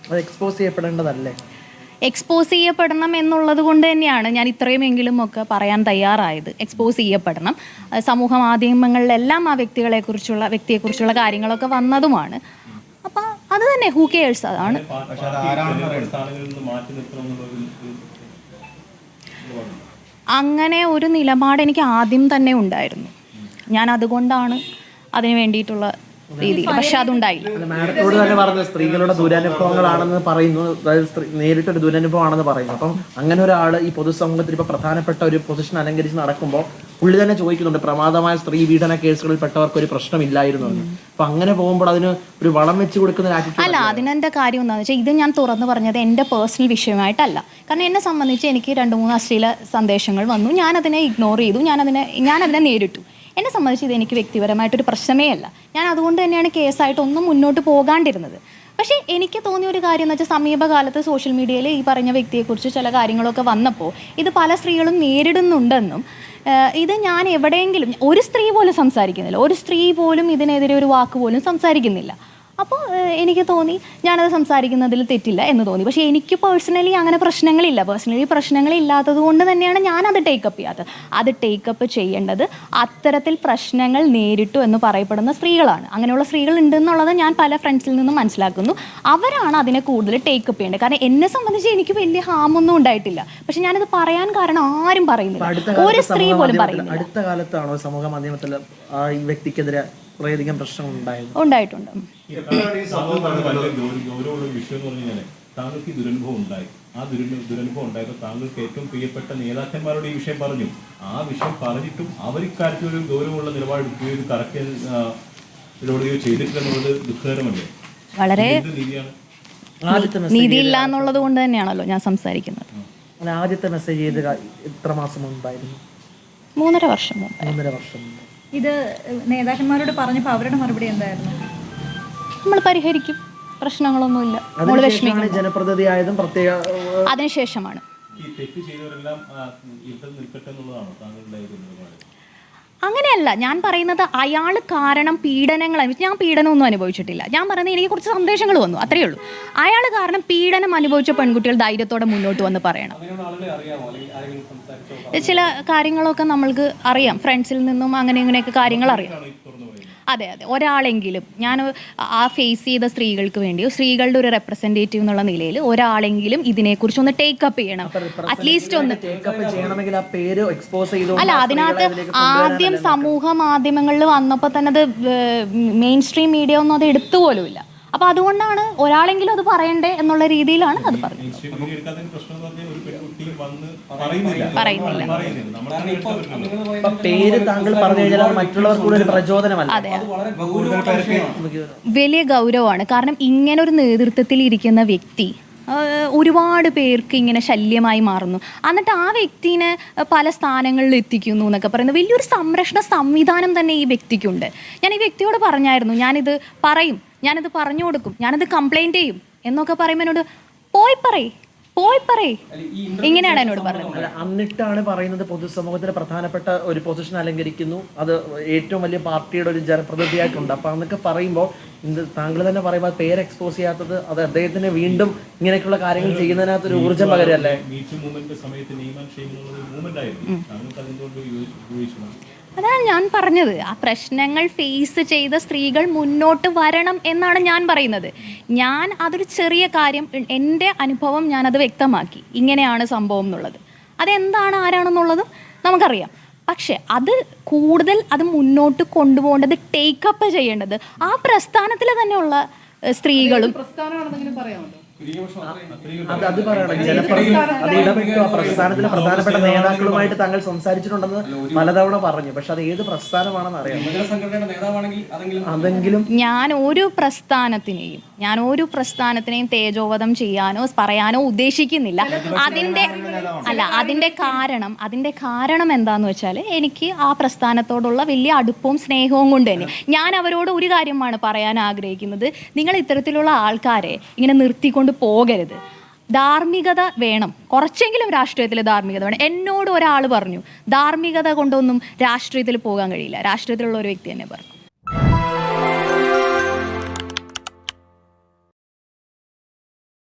അത് expose ചെയ്യപ്പെടേണ്ടതല്ലേ? Expose ചെയ്യപ്പെടണം എന്നുള്ളത് കൊണ്ട് തന്നെയാണ് ഞാൻ ഇത്രയുമെങ്കിലും ഒക്കെ പറയാൻ തയ്യാറായത്. എക്സ്പോസ് ചെയ്യപ്പെടണം. സമൂഹ മാധ്യമങ്ങളിലെല്ലാം ആ വ്യക്തിയെക്കുറിച്ചുള്ള കാര്യങ്ങളൊക്കെ വന്നതുമാണ്. അപ്പം അത് തന്നെ, ഹൂ കെയേഴ്സ്, അതാണ്. അങ്ങനെ ഒരു നിലപാട് എനിക്ക് ആദ്യം തന്നെ ഉണ്ടായിരുന്നു. ഞാൻ അതുകൊണ്ടാണ് അതിന് വേണ്ടിയിട്ടുള്ള രീതിയിൽ, പക്ഷെ അതുണ്ടായില്ല. മാഡത്തോട് തന്നെ പറഞ്ഞ സ്ത്രീകളുടെ ദുരനുഭവങ്ങളാണെന്ന് പറയുന്നു, അതായത് നേരിട്ടൊരു ദുരനുഭവമാണെന്ന് പറയുന്നു. അപ്പം അങ്ങനെ ഒരാൾ ഈ പൊതുസമൂഹത്തിൽ ഇപ്പൊ പ്രധാനപ്പെട്ട ഒരു പൊസിഷൻ അലങ്കരിച്ച് നടക്കുമ്പോൾ പുള്ളി തന്നെ ചോദിക്കുന്നുണ്ട്, പ്രമാദമായ സ്ത്രീ പീഡന കേസുകളിൽ പെട്ടവർക്ക് ഒരു പ്രശ്നമില്ലായിരുന്നു എന്ന്. അപ്പൊ അങ്ങനെ പോകുമ്പോൾ അതിന് ഒരു വളം വെച്ച് കൊടുക്കുന്ന അല്ല, അതിനെന്റെ കാര്യം എന്താണെന്ന് വെച്ചാൽ, ഇത് ഞാൻ തുറന്നു പറഞ്ഞത് എൻ്റെ പേഴ്സണൽ വിഷയമായിട്ടല്ല. കാരണം എന്നെ സംബന്ധിച്ച് എനിക്ക് 2-3 അശ്ലീല സന്ദേശങ്ങൾ വന്നു, ഞാനതിനെ ഇഗ്നോർ ചെയ്തു, ഞാനതിനെ നേരിട്ടു. എന്നെ സംബന്ധിച്ച് ഇത് എനിക്ക് വ്യക്തിപരമായിട്ടൊരു പ്രശ്നമേ അല്ല. ഞാൻ അതുകൊണ്ട് തന്നെയാണ് കേസായിട്ടൊന്നും മുന്നോട്ട് പോകാണ്ടിരുന്നത്. പക്ഷേ എനിക്ക് തോന്നിയ ഒരു കാര്യം എന്ന് വെച്ചാൽ, സമീപകാലത്ത് സോഷ്യൽ മീഡിയയിൽ ഈ പറഞ്ഞ വ്യക്തിയെക്കുറിച്ച് ചില കാര്യങ്ങളൊക്കെ വന്നപ്പോൾ ഇത് പല സ്ത്രീകളും നേരിടുന്നുണ്ടെന്നും, ഇത് ഞാൻ എവിടെയെങ്കിലും ഒരു സ്ത്രീ പോലും സംസാരിക്കുന്നില്ല, ഒരു സ്ത്രീ പോലും ഇതിനെതിരെ ഒരു വാക്ക് പോലും സംസാരിക്കുന്നില്ല. അപ്പോൾ എനിക്ക് തോന്നി ഞാനത് സംസാരിക്കുന്നതിൽ തെറ്റില്ല എന്ന് തോന്നി. പക്ഷേ എനിക്ക് പേഴ്സണലി അങ്ങനെ പ്രശ്നങ്ങളില്ലാത്തത് കൊണ്ട് തന്നെയാണ് ഞാനത് ടേക്കപ്പ് ചെയ്യാത്തത്. അത് ടേക്കപ്പ് ചെയ്യേണ്ടത് അത്തരത്തിൽ പ്രശ്നങ്ങൾ നേരിട്ടു എന്ന് പറയപ്പെടുന്ന സ്ത്രീകളാണ്. അങ്ങനെയുള്ള സ്ത്രീകൾ ഉണ്ടെന്നുള്ളത് ഞാൻ പല ഫ്രണ്ട്സിൽ നിന്നും മനസ്സിലാക്കുന്നു. അവരാണ് അതിനെ കൂടുതൽ ടേക്കപ്പ് ചെയ്യേണ്ടത്. കാരണം എന്നെ സംബന്ധിച്ച് എനിക്ക് വലിയ ഹാമൊന്നും ഉണ്ടായിട്ടില്ല. പക്ഷെ ഞാനത് പറയാൻ കാരണം ആരും പറയുന്നില്ല, ഒരു സ്ത്രീ പോലും പറയുന്നില്ല. അടുത്ത കാലത്താണോ സമൂഹ മാധ്യമത്തിൽ ഈ വ്യക്തിക്കെതിരെ വളരെയധികം പ്രശ്നങ്ങൾ ഉണ്ടായിട്ടുണ്ട്? ഗൗരവമുള്ള വിഷയം എന്ന് പറഞ്ഞു കഴിഞ്ഞാൽ, താങ്കൾക്ക് ഈ ദുരനുഭവം ഉണ്ടായി. ആ ദുരനുഭവം ഉണ്ടായപ്പോൾ താങ്കൾക്ക് ഏറ്റവും പ്രിയപ്പെട്ട നേതാക്കന്മാരോട് ഈ വിഷയം പറഞ്ഞു. ആ വിഷയം പറഞ്ഞിട്ടും അവർ ഇക്കാര്യത്തിൽ ഒരു ഗൗരവമുള്ള നിലപാടെടുക്കുകയോ ഇത് കറക്റ്റ് ചെയ്തിട്ടുള്ളത് ദുഃഖകരമല്ലേ? വളരെ നീതിയില്ല എന്നുള്ളത് കൊണ്ട് തന്നെയാണല്ലോ ഞാൻ സംസാരിക്കുന്നത്. ആദ്യത്തെ മെസ്സേജ് ചെയ്ത് എത്ര മാസം മുമ്പായിരുന്നു? 3.5 വർഷം മുമ്പ്. 3.5 വർഷം മുമ്പ് ഇത് നേതാക്കന്മാരോട് പറഞ്ഞപ്പോൾ അവരുടെ മറുപടി എന്തായിരുന്നു? നമ്മൾ പരിഹരിക്കും, പ്രശ്നങ്ങളൊന്നുമില്ല, ജനപ്രതിനിധിയായതും പ്രത്യേക അതിനുശേഷമാണ്. അങ്ങനെയല്ല ഞാൻ പറയുന്നത്, അയാൾ കാരണം പീഡനങ്ങൾ, ഞാൻ പീഡനമൊന്നും അനുഭവിച്ചിട്ടില്ല. ഞാൻ പറയുന്നത് എനിക്ക് കുറച്ച് സന്ദേശങ്ങൾ വന്നു, അത്രയേ ഉള്ളൂ. അയാൾ കാരണം പീഡനം അനുഭവിച്ച പെൺകുട്ടികൾ ധൈര്യത്തോടെ മുന്നോട്ട് വന്ന് പറയണം. ചില കാര്യങ്ങളൊക്കെ നമ്മൾക്ക് അറിയാം, ഫ്രണ്ട്സിൽ നിന്നും ഇങ്ങനെയൊക്കെ കാര്യങ്ങൾ അറിയാം. അതെ, ഒരാളെങ്കിലും, ഞാൻ ആ ഫേസ് ചെയ്ത സ്ത്രീകൾക്ക് വേണ്ടി, സ്ത്രീകളുടെ ഒരു റെപ്രസെൻറ്റേറ്റീവ് എന്നുള്ള നിലയിൽ ഒരാളെങ്കിലും ഇതിനെക്കുറിച്ച് ഒന്ന് ടേക്കപ്പ് ചെയ്യണം, അറ്റ്ലീസ്റ്റ് ഒന്ന്. അല്ല, അതിനകത്ത് ആദ്യം സമൂഹ മാധ്യമങ്ങളിൽ വന്നപ്പോൾ തന്നെ അത് മെയിൻ സ്ട്രീം മീഡിയ ഒന്നും അത് എടുത്തു പോലുമില്ല. അപ്പൊ അതുകൊണ്ടാണ് ഒരാളെങ്കിലും അത് പറയണ്ടേ എന്നുള്ള രീതിയിലാണ് അത് പറഞ്ഞത്. വലിയ ഗൗരവമാണ്. കാരണം ഇങ്ങനെ ഒരു നേതൃത്വത്തിൽ ഇരിക്കുന്ന വ്യക്തി ഒരുപാട് പേർക്ക് ഇങ്ങനെ ശല്യമായി മാറുന്നു, എന്നിട്ട് ആ വ്യക്തിനെ പല സ്ഥാനങ്ങളിൽ എത്തിക്കുന്നു എന്നൊക്കെ പറയുന്നത് വലിയൊരു സംരക്ഷണ സംവിധാനം തന്നെ ഈ വ്യക്തിക്കുണ്ട്. ഞാൻ ഈ വ്യക്തിയോട് പറഞ്ഞായിരുന്നു, ഞാനിത് പറഞ്ഞു കൊടുക്കും, ഞാനത് കംപ്ലൈൻറ്റ് ചെയ്യും എന്നൊക്കെ പറയുമ്പോൾ എന്നോട് പോയി പറയ് ഇങ്ങനെയാണ് എന്നോട് പറഞ്ഞത്. എന്നിട്ടാണ് പറയുന്നത് പൊതുസമൂഹത്തിലെ പ്രധാനപ്പെട്ട ഒരു പൊസിഷൻ അലങ്കരിക്കുന്നു, അത് ഏറ്റവും വലിയ പാർട്ടിയുടെ ഒരു ജനപ്രതിനിധിയായിട്ടുണ്ട്. അപ്പൊ എന്നൊക്കെ പറയുമ്പോൾ താങ്കൾ തന്നെ പറയുമ്പോൾ പേര് എക്സ്പോസ് ചെയ്യാത്തത് അത് അദ്ദേഹത്തിന് വീണ്ടും ഇങ്ങനെയൊക്കെയുള്ള കാര്യങ്ങൾ ചെയ്യുന്നതിനകത്ത് ഒരു ഊർജ്ജം പകരല്ലേ? അതാണ് ഞാൻ പറഞ്ഞത്, ആ പ്രശ്നങ്ങൾ ഫേസ് ചെയ്ത സ്ത്രീകൾ മുന്നോട്ട് വരണം എന്നാണ് ഞാൻ പറയുന്നത്. ഞാൻ അതൊരു ചെറിയ കാര്യം, എൻ്റെ അനുഭവം ഞാനത് വ്യക്തമാക്കി, ഇങ്ങനെയാണ് സംഭവം എന്നുള്ളത്. അതെന്താണ് ആരാണെന്നുള്ളത് നമുക്കറിയാം. പക്ഷെ അത് കൂടുതൽ അത് മുന്നോട്ട് കൊണ്ടുപോകേണ്ടത്, ടേക്കപ്പ് ചെയ്യേണ്ടത് ആ പ്രസ്ഥാനത്തിൽ തന്നെയുള്ള സ്ത്രീകളും. അത് പറയണം, പ്രസ്ഥാനത്തിലെ പ്രധാനപ്പെട്ട നേതാക്കളുമായിട്ട് താങ്കൾ സംസാരിച്ചിട്ടുണ്ടെന്ന് പലതവണ പറഞ്ഞു. പക്ഷെ അത് ഏത് പ്രസ്ഥാനമാണെന്ന് അറിയാം. അതെങ്കിലും ഞാൻ ഒരു പ്രസ്ഥാനത്തിനെയും തേജോവധം ചെയ്യാനോ പറയാനോ ഉദ്ദേശിക്കുന്നില്ല. അതിന്റെ കാരണം എന്താന്ന് വെച്ചാൽ, എനിക്ക് ആ പ്രസ്ഥാനത്തോടുള്ള വലിയ അടുപ്പവും സ്നേഹവും കൊണ്ട് തന്നെ ഞാൻ അവരോട് ഒരു കാര്യമാണ് പറയാൻ ആഗ്രഹിക്കുന്നത്. നിങ്ങൾ ഇത്തരത്തിലുള്ള ആൾക്കാരെ ഇങ്ങനെ നിർത്തിക്കൊണ്ട് പോകരുത്. ധാർമ്മികത വേണം, കുറച്ചെങ്കിലും രാഷ്ട്രീയത്തിൽ ധാർമ്മികത വേണം. എന്നോട് ഒരാൾ പറഞ്ഞു, ധാർമ്മികത കൊണ്ടൊന്നും രാഷ്ട്രീയത്തിൽ പോകാൻ കഴിയില്ല. രാഷ്ട്രീയത്തിലുള്ള ഒരു വ്യക്തി തന്നെ പറഞ്ഞു.